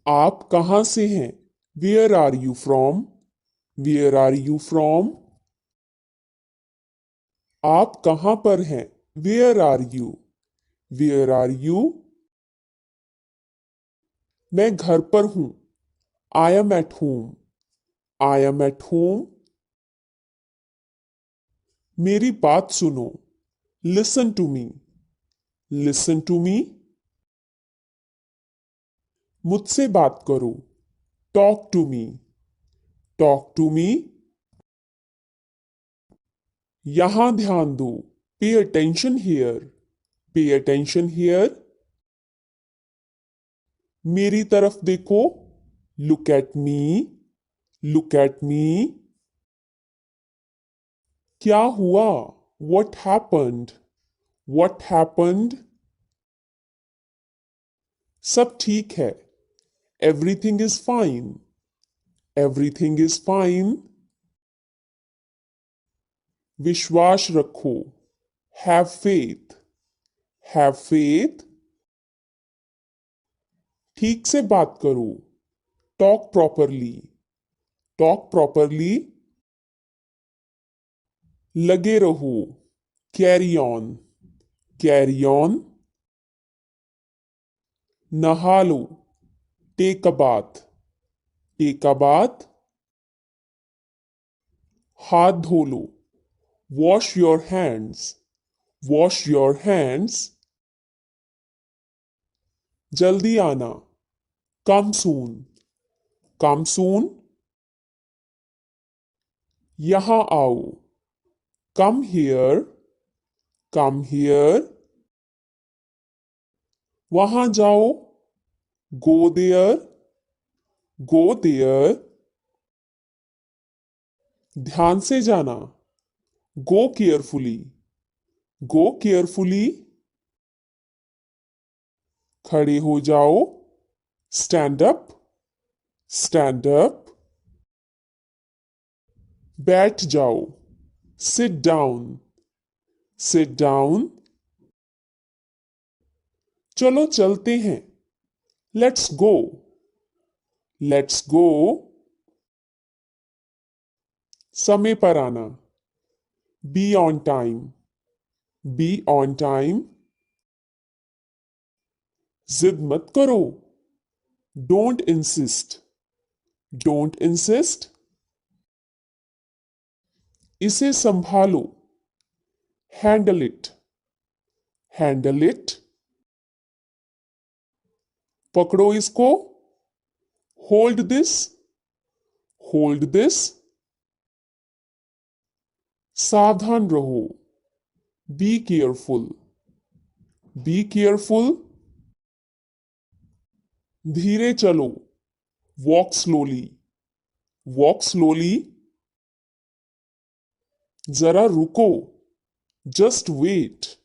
आप कहाँ से हैं? Where are you from? Where are you from? आप कहाँ पर हैं? Where are you? Where are you? मैं घर पर हूँ। I am at home. I am at home. मेरी बात सुनो। Listen to me. Listen to me. मुझसे बात करो। Talk to me. Talk to me. यहां ध्यान दो। Pay attention here. Pay attention here. मेरी तरफ देखो। Look at me. Look at मी। क्या हुआ? What happened? What happened? सब ठीक है। Everything is fine. Everything is fine. विश्वास रखो। Have faith. Have faith. ठीक से बात करो। Talk properly. Talk properly. लगे रहो। Carry on. Carry on. नहा लो। Take a bath. Take a bath. हाथ धो लो। Wash your hands. Wash your hands. जल्दी आना। Come soon. Come soon. यहाँ आओ। Come here. Come here. वहां जाओ। Go there. Go there. ध्यान से जाना। Go carefully. Go carefully. खड़े हो जाओ। Stand up. Stand up. बैठ जाओ। Sit down. Sit down. चलो चलते हैं। Let's go. Let's go. समय पर आना। Be on time. Be on time. जिद मत करो। Don't insist. Don't insist. इसे संभालो। Handle it. Handle it. पकड़ो इसको। Hold this. Hold this. सावधान रहो। Be careful. Be careful. धीरे चलो। Walk slowly. Walk slowly. जरा रुको। Just wait.